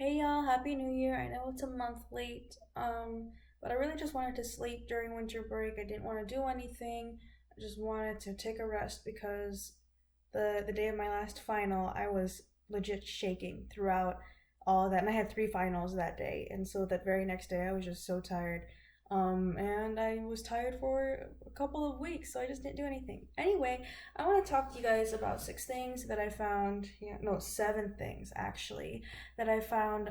Hey y'all, Happy New Year. I know it's a month late, but I really just wanted to sleep during winter break. I didn't want to do anything. I just wanted to take a rest because the day of my last final, I was legit shaking throughout all of that. And I had three finals that day. And so that very next day, I was just so tired. And I was tired for a couple of weeks, so I just didn't do anything. Anyway, I want to talk to you guys about six things that I found, no, seven things actually, that I found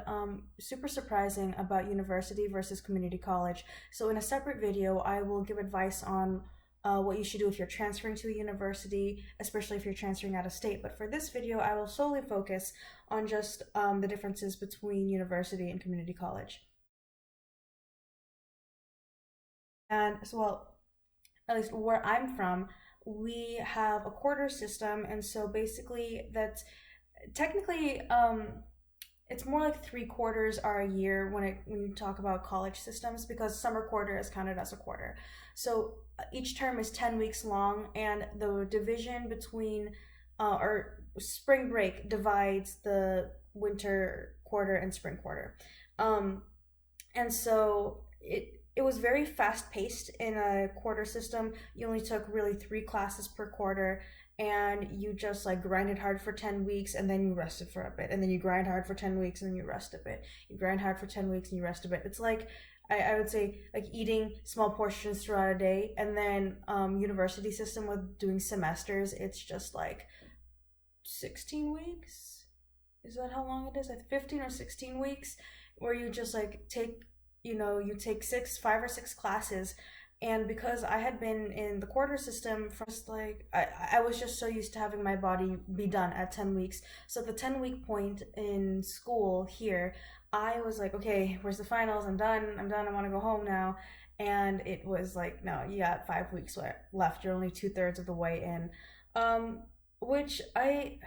super surprising about university versus community college. So, in a separate video, I will give advice on what you should do if you're transferring to a university, especially if you're transferring out of state. But for this video, I will solely focus on just the differences between university and community college. And so, well, at least where I'm from, we have a quarter system, and so basically that's technically it's more like 3 quarters are a year when you talk about college systems because summer quarter is counted as a quarter. So each term is 10 weeks long, and the division between or spring break divides the winter quarter and spring quarter. Um, and so it was very fast paced in a quarter system. You only took really 3 classes per quarter, and you just like grinded hard for 10 weeks and then you rested for a bit, and then you grind hard for 10 weeks and then you rest a bit. You grind hard for 10 weeks and you rest a bit. It's like I would say like eating small portions throughout a day. And then university system with doing semesters, it's just like 16 weeks. Is that how long it is? Like 15 or 16 weeks where you just like take, you take 5 or 6 classes. And because I had been in the quarter system for just like, I was just so used to having my body be done at 10 weeks. So at the 10-week point in school here, I was like, okay, where's the finals? I'm done. I want to go home now. And it was like, no, you got 5 weeks left. You're only two-thirds of the way in. Um, which I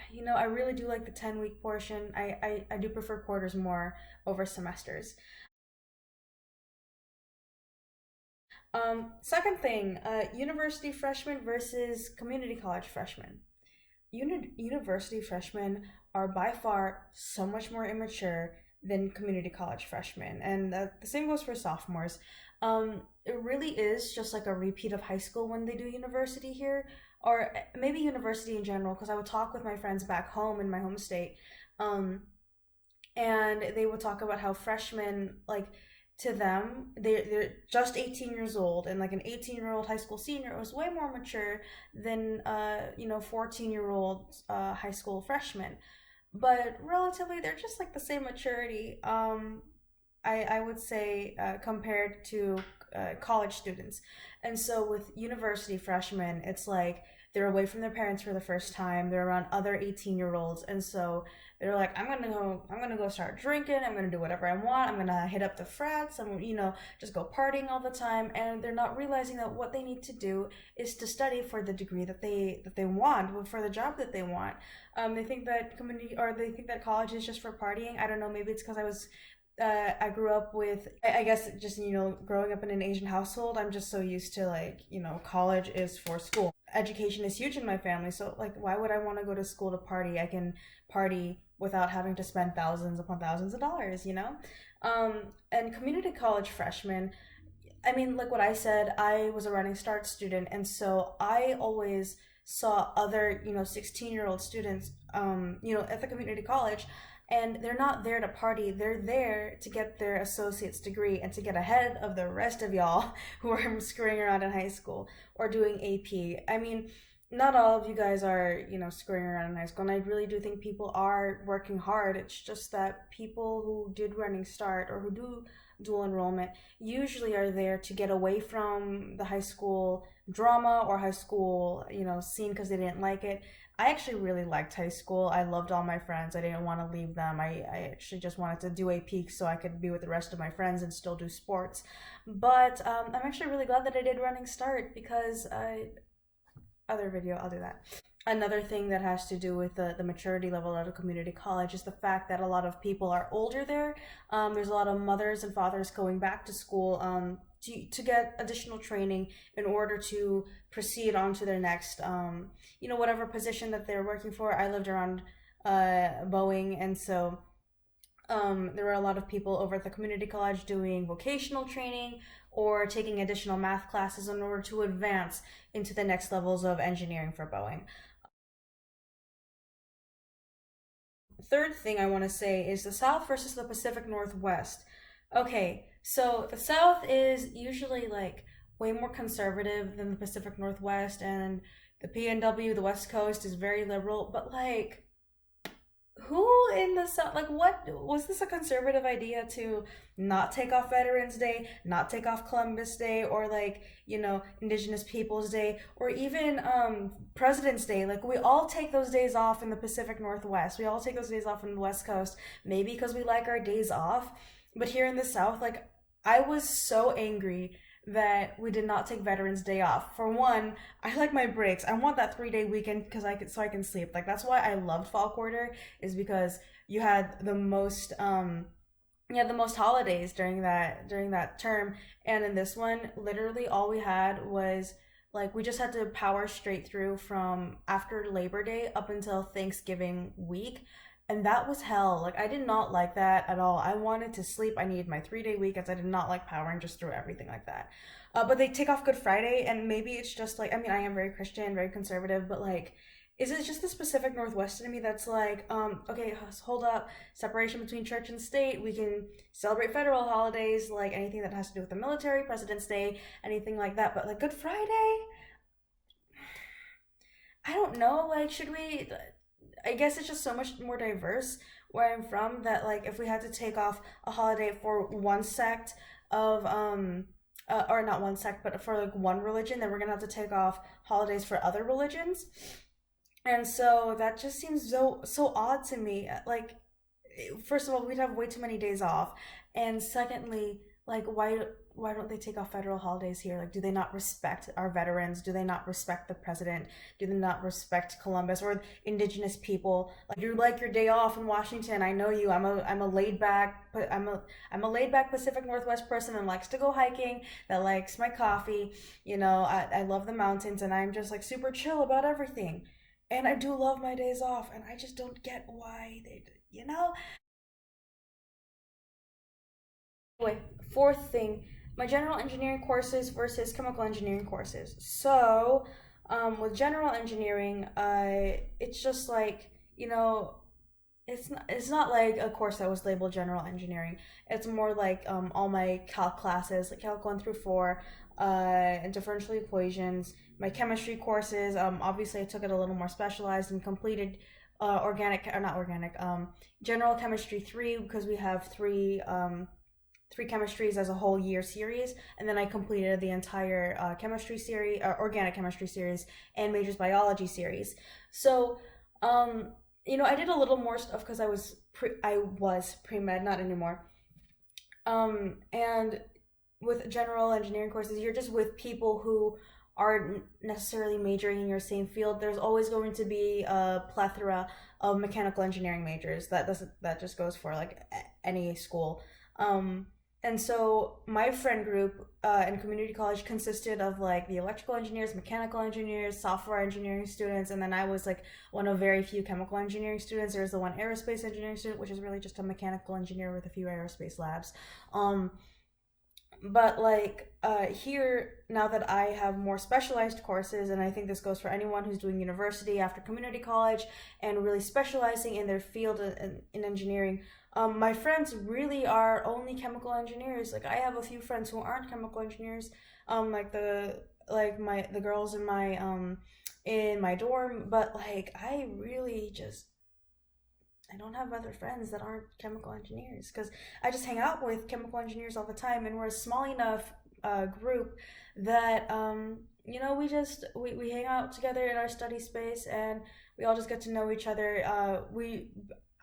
really do like the 10-week portion. I do prefer quarters more over semesters. Second thing, university freshmen versus community college freshmen. University freshmen are by far so much more immature than community college freshmen, and the same goes for sophomores. It really is just like a repeat of high school when they do university here, or maybe university in general, because I would talk with my friends back home in my home state. Um, and they would talk about how freshmen, like, to them they're just 18 years old, and like an 18-year-old high school senior was way more mature than 14-year-old high school freshman. But relatively they're just like the same maturity. I would say compared to college students. And so with university freshmen, it's like they're away from their parents for the first time. They're around other 18-year-olds, and so they're like, I'm gonna go start drinking. I'm gonna do whatever I want. I'm gonna hit up the frats. Just go partying all the time. And they're not realizing that what they need to do is to study for the degree that they want, for the job that they want. They think that they think that college is just for partying. I don't know. Maybe it's because I grew up with, I guess, just, growing up in an Asian household, I'm just so used to, like, college is for school. Education is huge in my family, so, like, why would I want to go to school to party? I can party without having to spend thousands upon thousands of dollars. And community college freshmen, I mean, like what I said, I was a Running Start student, and so I always saw other, 16-year-old students, at the community college, and they're not there to party. They're there to get their associate's degree and to get ahead of the rest of y'all who are screwing around in high school or doing AP. I mean, not all of you guys are, screwing around in high school, and I really do think people are working hard. It's just that people who did Running Start or who do dual enrollment usually are there to get away from the high school drama or high school, scene because they didn't like it. I actually really liked high school. I loved all my friends. I didn't want to leave them. I actually just wanted to do AP so I could be with the rest of my friends and still do sports. But I'm actually really glad that I did Running Start because other video, I'll do that. Another thing that has to do with the maturity level at a community college is the fact that a lot of people are older there. There's a lot of mothers and fathers going back to school to get additional training in order to proceed on to their next, whatever position that they're working for. I lived around Boeing, and so There were a lot of people over at the community college doing vocational training or taking additional math classes in order to advance into the next levels of engineering for Boeing. Third thing I want to say is the South versus the Pacific Northwest. Okay, so the South is usually like way more conservative than the Pacific Northwest, and the PNW, the West Coast, is very liberal, but like who in the South, like, what was this a conservative idea to not take off Veterans Day, not take off Columbus Day, or like, Indigenous Peoples Day, or even President's Day? Like, we all take those days off in the Pacific Northwest. We all take those days off in the West Coast, maybe because we like our days off. But here in the South, like, I was so angry that we did not take Veterans Day off. For one, I like my breaks. I want that 3 day weekend because I can sleep. Like, that's why I loved fall quarter, is because you had the most holidays during that term. And in this one, literally all we had was, like, we just had to power straight through from after Labor Day up until Thanksgiving week. And that was hell. Like, I did not like that at all. I wanted to sleep. I needed my 3 day weekends. I did not like powering just through everything like that. But they take off Good Friday, and maybe it's just like, I mean, I am very Christian, very conservative, but like, is it just the Pacific Northwest in me that's like, okay, hold up, separation between church and state. We can celebrate federal holidays, like anything that has to do with the military, President's Day, anything like that. But like Good Friday, I don't know. Like, should we? I guess it's just so much more diverse where I'm from, that like if we had to take off a holiday for one sect of or not one sect, but for like one religion, then we're gonna have to take off holidays for other religions. And so that just seems so odd to me. Like, first of all, we'd have way too many days off, and secondly, like, why don't they take off federal holidays here? Like, do they not respect our veterans? Do they not respect the president? Do they not respect Columbus or indigenous people? Like, you like your day off in Washington. I know you. I'm a laid back, but I'm a laid back Pacific Northwest person that likes to go hiking, that likes my coffee. I love the mountains, and I'm just like super chill about everything. And I do love my days off, and I just don't get why they. Anyway, fourth thing, my general engineering courses versus chemical engineering courses. So, with general engineering, it's just like, it's not like a course that was labeled general engineering. It's more like all my calc classes, like calc 1 through 4, and differential equations. My chemistry courses, obviously I took it a little more specialized and completed organic, or not organic, general chemistry 3, because we have three chemistries as a whole year series, and then I completed the entire chemistry series, organic chemistry series, and majors biology series. So, I did a little more stuff because I was pre med, not anymore. And with general engineering courses, you're just with people who aren't necessarily majoring in your same field. There's always going to be a plethora of mechanical engineering majors. That just goes for like any school. Um, and so my friend group in community college consisted of like the electrical engineers, mechanical engineers, software engineering students, and then I was like one of very few chemical engineering students. There's the one aerospace engineering student, which is really just a mechanical engineer with a few aerospace labs. Um, but like here, now that I have more specialized courses, and I think this goes for anyone who's doing university after community college and really specializing in their field in engineering, my friends really are only chemical engineers. Like, I have a few friends who aren't chemical engineers, like the girls in my dorm, but like I really just, I don't have other friends that aren't chemical engineers because I just hang out with chemical engineers all the time, and we're a small enough group that we hang out together in our study space, and we all just get to know each other. We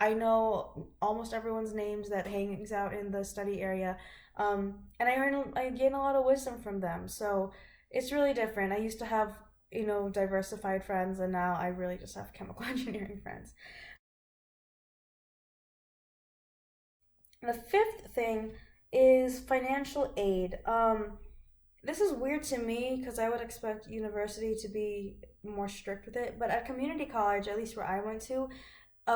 I know almost everyone's names that hangs out in the study area, and I gain a lot of wisdom from them. So it's really different. I used to have diversified friends, and now I really just have chemical engineering friends. The fifth thing is financial aid. This is weird to me because I would expect university to be more strict with it, but at community college, at least where I went to,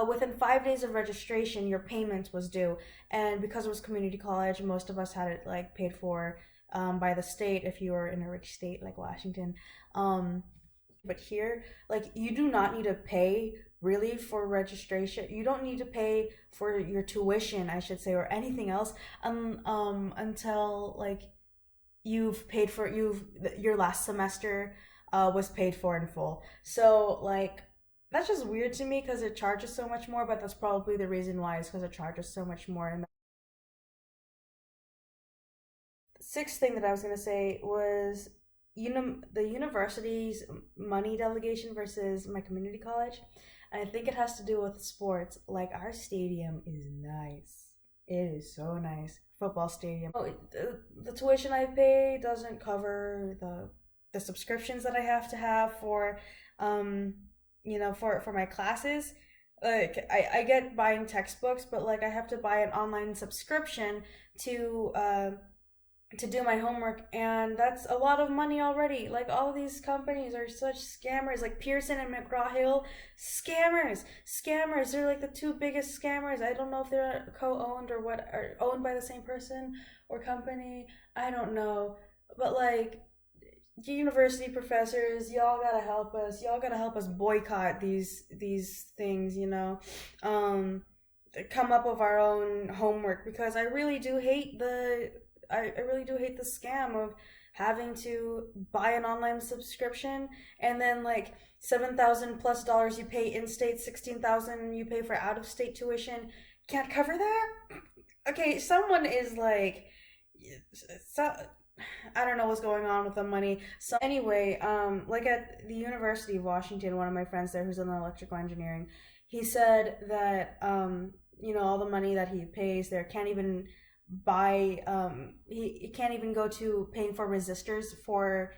within 5 days of registration, your payment was due. And because it was community college, most of us had it like paid for by the state if you were in a rich state like Washington. Um, but here, like, you do not need to pay really for registration. You don't need to pay for your tuition, I should say, or anything else until like you've paid for you've your last semester was paid for in full. So like that's just weird to me because it charges so much more, but that's probably the reason why is because it charges so much more. And the sixth thing that I was gonna say was the university's money delegation versus my community college. And I think it has to do with sports. Like our stadium is nice. It is so nice. Football stadium. Oh, the tuition I pay doesn't cover the subscriptions that I have to have for um for my classes. Like I get buying textbooks, but like I have to buy an online subscription to to do my homework, and that's a lot of money already. Like all of these companies are such scammers, like Pearson and McGraw-Hill. Scammers, they're like the two biggest scammers. I don't know if they're co-owned or what, or owned by the same person or company, I don't know. But like, university professors, y'all gotta help us boycott these things, come up with our own homework, because I really do hate the scam of having to buy an online subscription, and then like 7,000 plus dollars you pay in state, 16,000 you pay for out of state tuition. Can't cover that? Okay, someone is like, so, I don't know what's going on with the money. So anyway, like at the University of Washington, one of my friends there who's in electrical engineering, he said that all the money that he pays there can't even buy he can't even go to paying for resistors for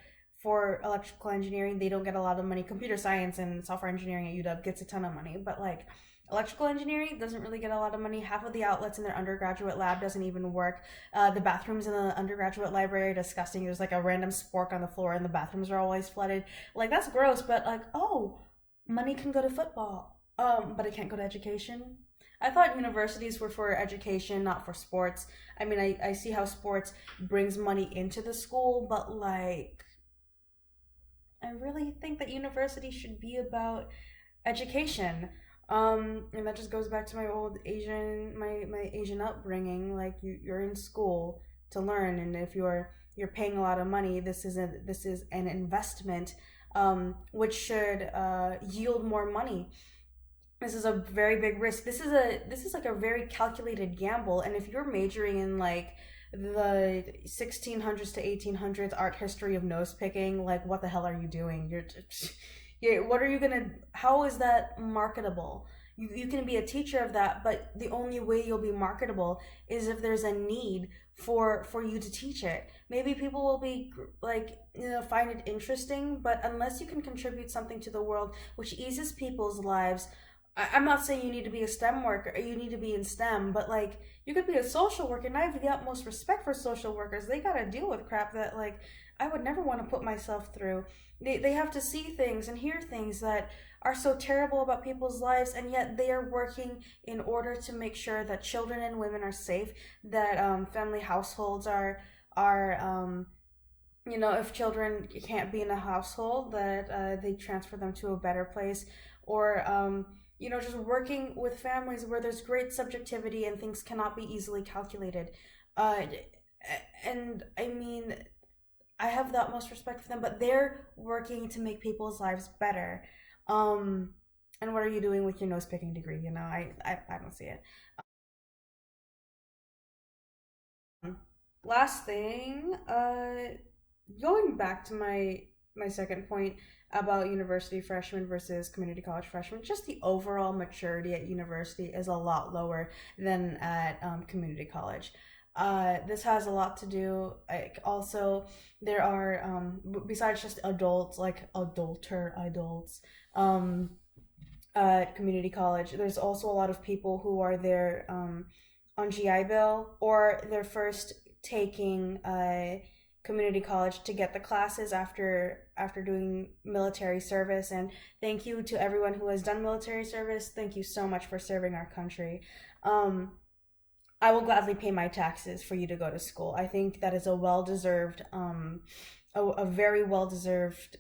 electrical engineering. They don't get a lot of money. Computer science and software engineering at UW gets a ton of money, but like electrical engineering doesn't really get a lot of money. Half of the outlets in their undergraduate lab doesn't even work. The bathrooms in the undergraduate library are disgusting. There's like a random spork on the floor, and the bathrooms are always flooded. Like that's gross, but like, oh, money can go to football, but it can't go to education. I thought universities were for education, not for sports. I mean, I see how sports brings money into the school, but like, I really think that university should be about education. And that just goes back to my old my Asian upbringing. Like you're in school to learn, and if you're paying a lot of money, this is an investment, which should yield more money. This is a very big risk. This is like a very calculated gamble. And if you're majoring in like the 1600s to 1800s art history of nose picking, like what the hell are you doing? What are you gonna? How is that marketable? You can be a teacher of that, but the only way you'll be marketable is if there's a need for you to teach it. Maybe people will be like, find it interesting, but unless you can contribute something to the world which eases people's lives, I'm not saying you need to be a STEM worker, you need to be in STEM, but like you could be a social worker, and I have the utmost respect for social workers. They gotta deal with crap that like I would never want to put myself through. They have to see things and hear things that are so terrible about people's lives, and yet they are working in order to make sure that children and women are safe, that family households are if children can't be in a household, that they transfer them to a better place, or just working with families where there's great subjectivity and things cannot be easily calculated. Uh, and I mean, I have the utmost respect for them, but they're working to make people's lives better. Um, and what are you doing with your nose picking degree? I don't see it. Last thing, going back to my second point about university freshmen versus community college freshmen, just the overall maturity at university is a lot lower than at community college. This has a lot to do. Like, also, there are besides just adults, like adulter adults, um, at community college. There's also a lot of people who are there on GI Bill, or they're first taking community college to get the classes after doing military service. And thank you to everyone who has done military service. Thank you so much for serving our country. um, I will gladly pay my taxes for you to go to school. I think that is a well deserved, a very well deserved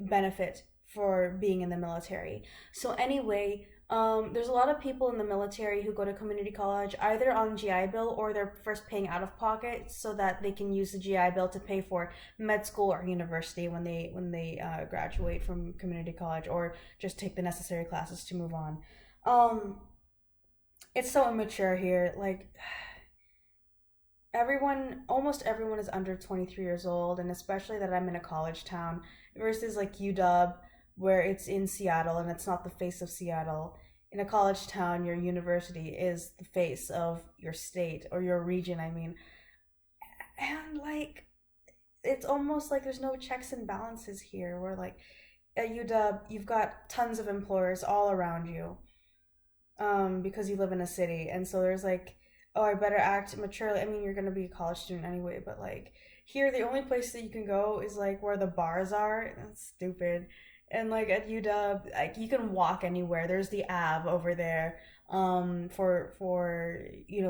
benefit for being in the military. So anyway, there's a lot of people in the military who go to community college either on GI Bill or they're first paying out of pocket so that they can use the GI Bill to pay for med school or university when they graduate from community college, or just take the necessary classes to move on. Um, it's so immature here. Like, almost everyone is under 23 years old, and especially that I'm in a college town versus like UW, where it's in Seattle and it's not the face of Seattle. In a college town, your university is the face of your state or your region, I mean. And like, it's almost like there's no checks and balances here, where like at UW, you've got tons of employers all around you, because you live in a city. And so there's like, oh, I better act maturely. I mean, you're gonna be a college student anyway, but like here, the only place that you can go is like where the bars are. That's stupid. And like at UW, like you can walk anywhere. There's the Ave over there, for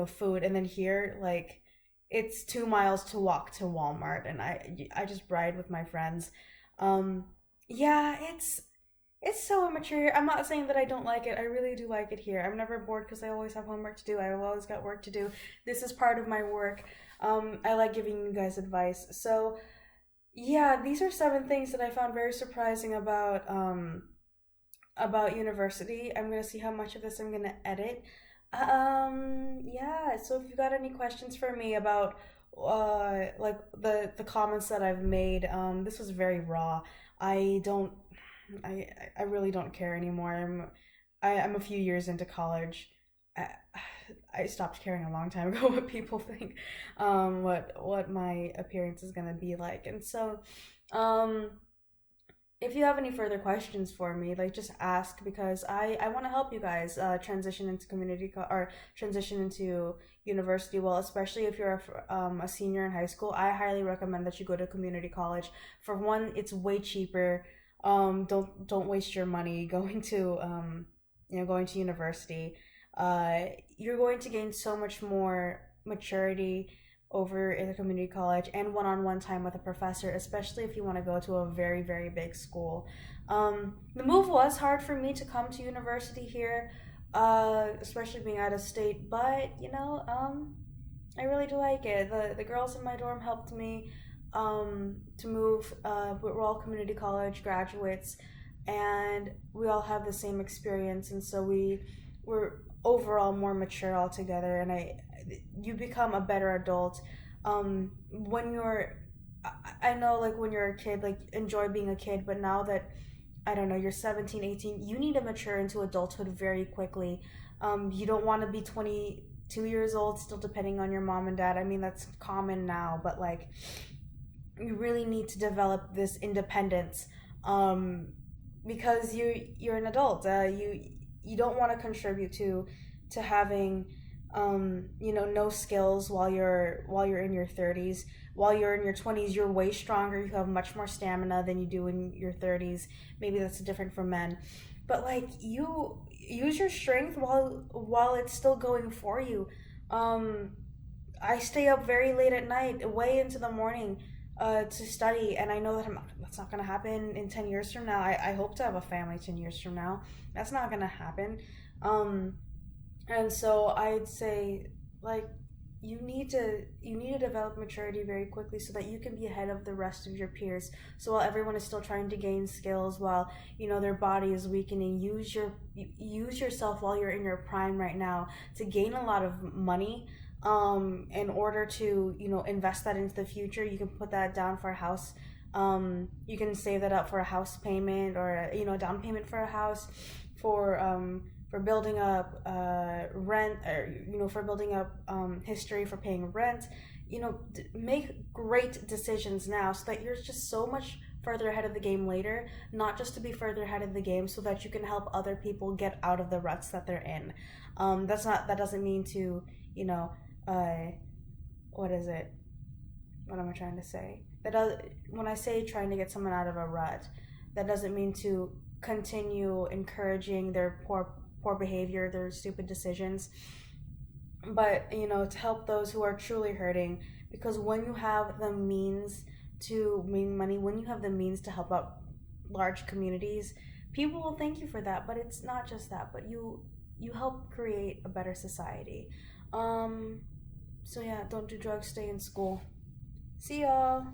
food. And then here, like it's 2 miles to walk to Walmart, and I just ride with my friends. Um, yeah, it's so immature here. I'm not saying that I don't like it. I really do like it here. I'm never bored because I always have homework to do. I've always got work to do. This is part of my work. I like giving you guys advice. So, yeah, these are 7 things that I found very surprising about university. I'm gonna see how much of this I'm gonna edit. Yeah. So if you got any questions for me about like the comments that I've made, this was very raw. I don't I I really don't care anymore. I'm a few years into college. I, I stopped caring a long time ago what people think, what my appearance is gonna be like. And so, um, if you have any further questions for me, like just ask, because I want to help you guys transition into or transition into university. Well, especially if you're a senior in high school, I highly recommend that you go to community college. For one, it's way cheaper. Don't waste your money going to going to university. You're going to gain so much more maturity over in the community college and one-on-one time with a professor, especially if you want to go to a very, very big school. The move was hard for me to come to university here, especially being out of state, but I really do like it. The girls in my dorm helped me to move. We're all community college graduates, and we all have the same experience, and so we're overall more mature altogether. And you become a better adult when you're. I know, like when you're a kid, like enjoy being a kid, but now that I don't know, you're 17, 18, you need to mature into adulthood very quickly. You don't want to be 22 years old still depending on your mom and dad. I mean, that's common now, but like you really need to develop this independence, um, because you're an adult. You don't want to contribute to having no skills while you're in your 30s. While you're in your 20s, you're way stronger. You have much more stamina than you do in your 30s. Maybe that's different for men, but like you use your strength while it's still going for you. um I stay up very late at night, way into the morning, to study, and I know that's not gonna happen in 10 years from now. I hope to have a family 10 years from now. That's not gonna happen. Um, and so I'd say, like, you need to develop maturity very quickly so that you can be ahead of the rest of your peers. So while everyone is still trying to gain skills, while their body is weakening, use yourself while you're in your prime right now to gain a lot of money, in order to invest that into the future. You can put that down for a house. You can save that up for a house payment, or down payment for a house, for building up rent, or for building up history for paying rent. Make great decisions now so that you're just so much further ahead of the game later, not just to be further ahead of the game so that you can help other people get out of the ruts that they're in. That doesn't mean to, uh, what is it? what am I trying to say? That does, when I say trying to get someone out of a rut, that doesn't mean to continue encouraging their poor behavior, their stupid decisions, but to help those who are truly hurting. Because when you have the means to make money, when you have the means to help out large communities, people will thank you for that. But it's not just that, but you help create a better society. um so yeah, don't do drugs, stay in school. See y'all.